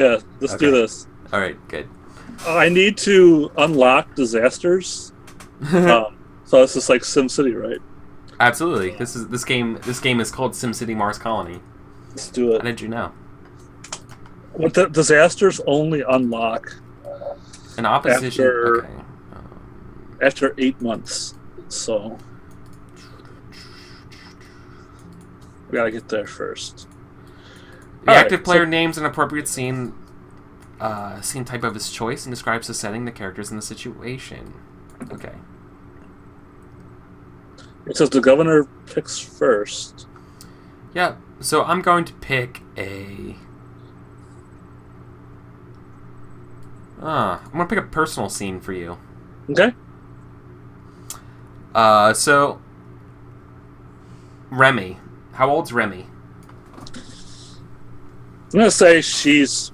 Yeah, let's do Okay. this. All right. Good. I need to unlock disasters. So it's just like SimCity, right? Absolutely. This game is called SimCity Mars Colony. Let's do How it. did you know? What the disasters only unlock An opposition. after Okay. Um, after 8 months. So we gotta get there first. the All active right. player So names an appropriate scene type of his choice and describes the setting, the characters, and the situation. Okay. it says the governor picks first. Yeah. So I'm going to pick a. I'm gonna pick a personal scene for you. Okay. So Remy. How old's Remy? I'm gonna say she's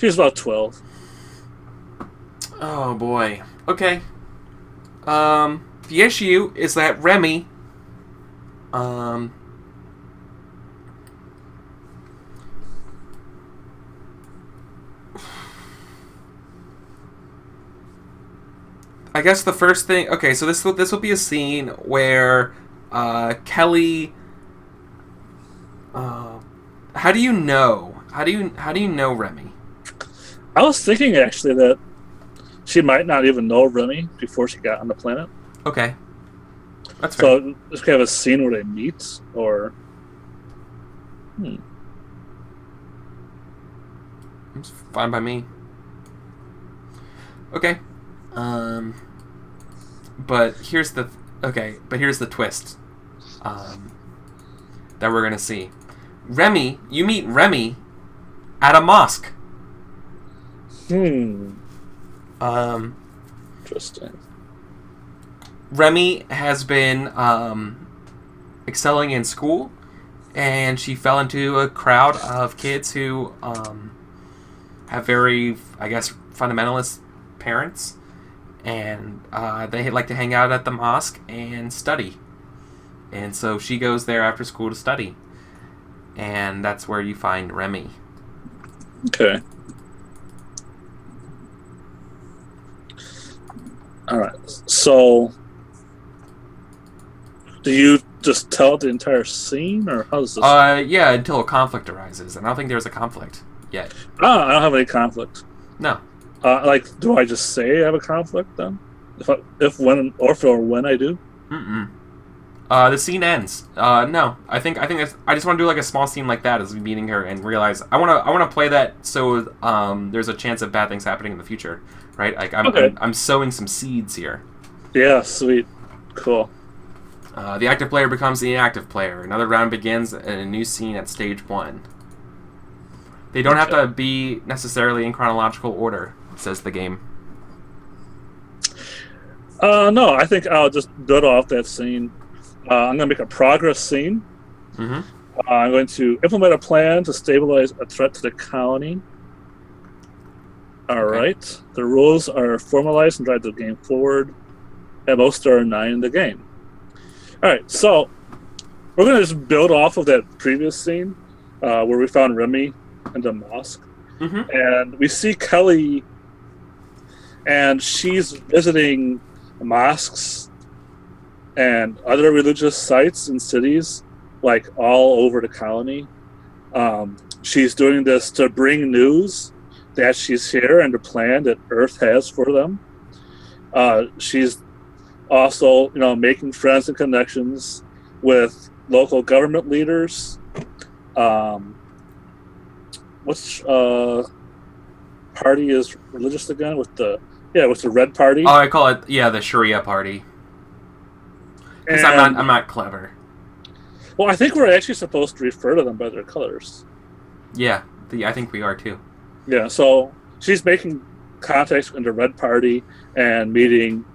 about 12. Oh boy. Okay. The issue is that Remy, um, I guess the first thing. Okay, so this will be a scene where, Kelly. How do you know? How do you know Remy? I was thinking actually that she might not even know Remy before she got on the planet. Okay, that's fair. So this could have a scene where they meet, or It's fine by me. Okay. But here's the here's the twist. That we're gonna see. You meet Remy at a mosque. Um, Interesting. Remy has been excelling in school, and she fell into a crowd of kids who have very, I guess, fundamentalist parents, and they like to hang out at the mosque and study. And so she goes there after school to study, and that's where you find Remy. Okay. All right. So, do you just tell the entire scene, or how does this? Yeah, until a conflict arises, and I don't think there's a conflict yet. I don't have any conflict. No. Do I just say I have a conflict then? If when I do? Mm-mm. The scene ends. No, I think I just want to do like a small scene like that as we meeting her and realize I want to play that so there's a chance of bad things happening in the future, right? Like I'm sowing some seeds here. Yeah, sweet, cool. The active player becomes the inactive player. Another round begins and a new scene at stage 1. They don't have to be necessarily in chronological order, says the game. No, I think I'll just build off that scene. I'm going to make a progress scene. Mm-hmm. I'm going to implement a plan to stabilize a threat to the colony. All right. The rules are formalized and drive the game forward. At most, there are 9 in the game. All right, so we're going to just build off of that previous scene where we found Remy in the mosque. Mm-hmm. And we see Kelly, and she's visiting mosques and other religious sites in cities, like all over the colony. She's doing this to bring news that she's here and the plan that Earth has for them. She's also, making friends and connections with local government leaders. Which party is religious again? With the Red Party. Oh, I call it the Sharia party. Because I'm not clever. Well, I think we're actually supposed to refer to them by their colors. Yeah, I think we are too. Yeah, so she's making contacts in the Red Party and meeting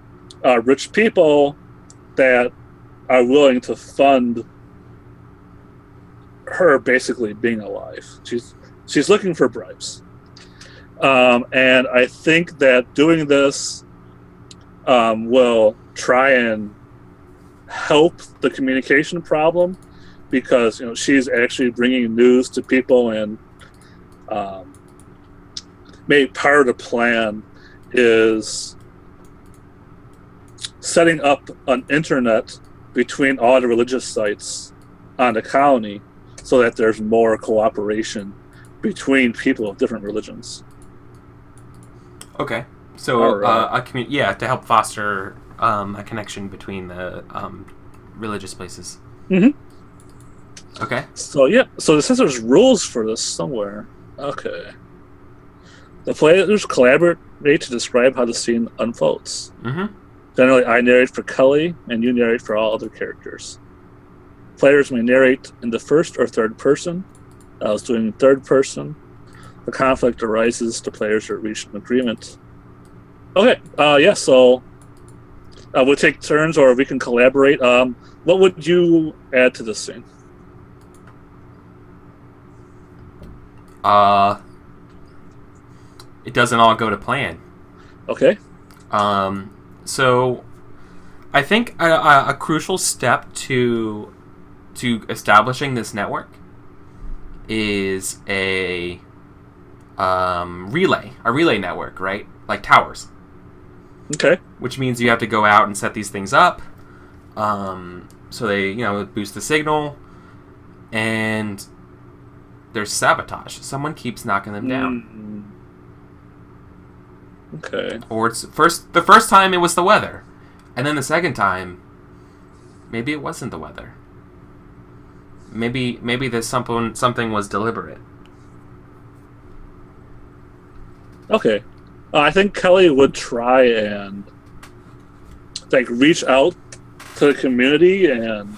rich people that are willing to fund her basically being alive. She's looking for bribes. And I think that doing this will try and help the communication problem, because she's actually bringing news to people and maybe part of the plan is setting up an internet between all the religious sites on the colony so that there's more cooperation between people of different religions. Okay. So, Alright. to help foster a connection between the religious places. Mm-hmm. Okay. So it says there's rules for this somewhere. Okay. The players collaborate to describe how the scene unfolds. Mm-hmm. Generally, I narrate for Kelly, and you narrate for all other characters. Players may narrate in the first or third person. I was doing third person. The conflict arises to players that reach an agreement. Okay, so we'll take turns, or we can collaborate. What would you add to this scene? It doesn't all go to plan. Okay. So I think a crucial step to establishing this network is a relay network, right? Like towers. Okay. Which means you have to go out and set these things up. So they, boost the signal, and there's sabotage. Someone keeps knocking them down. Okay. Or it's the first time it was the weather, and then the second time, maybe it wasn't the weather. Maybe there's something was deliberate. Okay. I think Kelly would try and reach out to the community and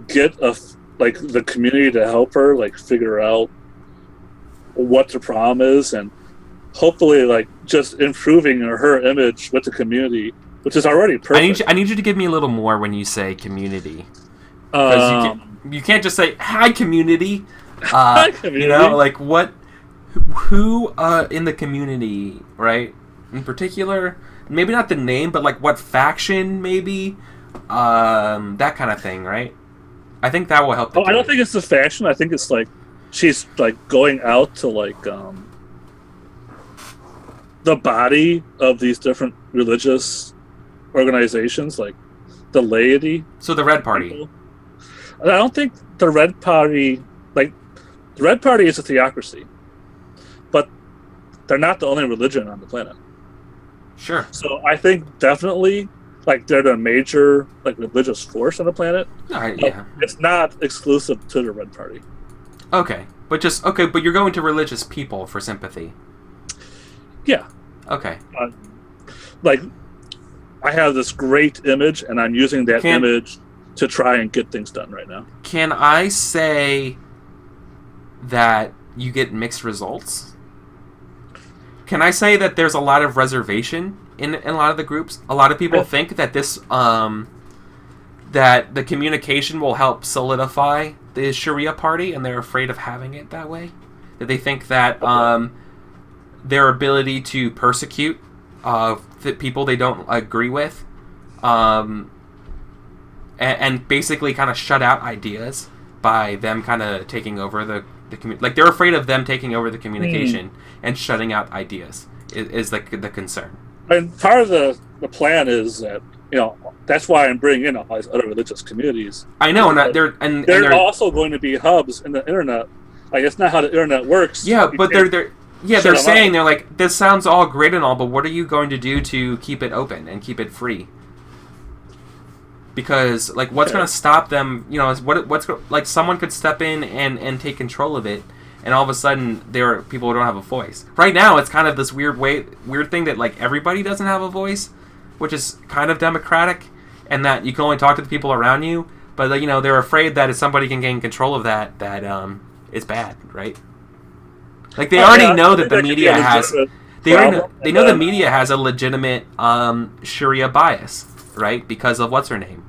get the community to help her figure out what the problem is, and hopefully just improving her image with the community, which is already perfect. I need you to give me a little more when you say community. Because you can't just say hi community. Hi community. Who in the community, right? In particular, maybe not the name, but what faction, maybe, that kind of thing, right? I think that will help. I don't think it's the faction. I think it's she's going out to the body of these different religious organizations, the laity. So the Red Party. People. I don't think the Red Party, the Red Party is a theocracy, but they're not the only religion on the planet. Sure. So I think definitely, they're the major, religious force on the planet. All right, yeah. It's not exclusive to the Red Party. Okay. But you're going to religious people for sympathy. Yeah. Okay. I have this great image, and I'm using that image to try and get things done right now. Can I say that you get mixed results? Can I say that there's a lot of reservation in a lot of the groups? A lot of people think that this that the communication will help solidify the Sharia party, and they're afraid of having it that way. That they think that their ability to persecute the people they don't agree with, and basically kind of shut out ideas by them kind of taking over the community. They're afraid of them taking over the communication and shutting out ideas is the concern. And part of the plan is that that's why I'm bringing in all these other religious communities. I know, and they're also going to be hubs in the internet. It's not how the internet works. Yeah, but they're saying they're like, this sounds all great and all, but what are you going to do to keep it open and keep it free? Because what's going to stop them? Someone could step in and take control of it, and all of a sudden there are people who don't have a voice. Right now, it's kind of this weird thing that everybody doesn't have a voice, which is kind of democratic, and that you can only talk to the people around you. But they're afraid that if somebody can gain control of that it's bad, right? They already know that the media has. They know the media has a legitimate Sharia bias, right? Because of what's her name,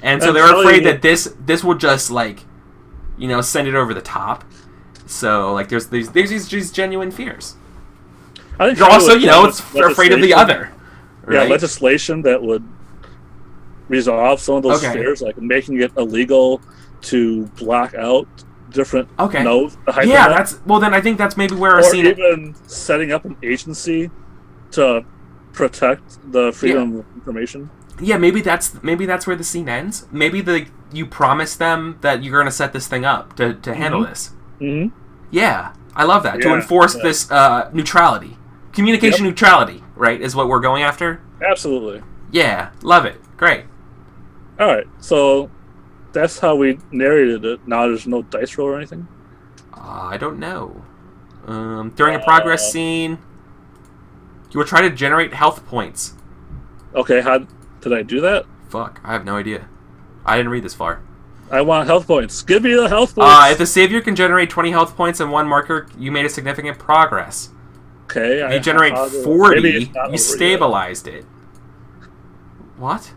and so they're afraid that this will just send it over the top. So there's these genuine fears. They're also it's afraid of the other. Right? Yeah, legislation that would resolve some of those fears, making it illegal to block out different Okay. nodes to hyper Yeah, net. that's well. Then I think that's maybe where our Or scene. even setting up an agency to protect the freedom of information. Yeah, maybe that's where the scene ends. Maybe you promise them that you're going to set this thing up to handle this. Mm-hmm. Yeah, I love that. To Yeah, enforce yeah. this neutrality. Communication neutrality, right, is what we're going after? Absolutely. Yeah, love it. Great. All right, so that's how we narrated it. Now there's no dice roll or anything? I don't know. During a progress scene, you will try to generate health points. Okay, how did I do that? Fuck, I have no idea. I didn't read this far. I want health points. Give me the health points! If the savior can generate 20 health points in one marker, you made a significant progress. Okay. If you generate maybe 40, it's not you over stabilized it. What?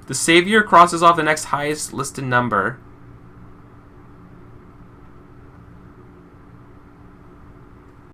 The savior crosses off the next highest listed number.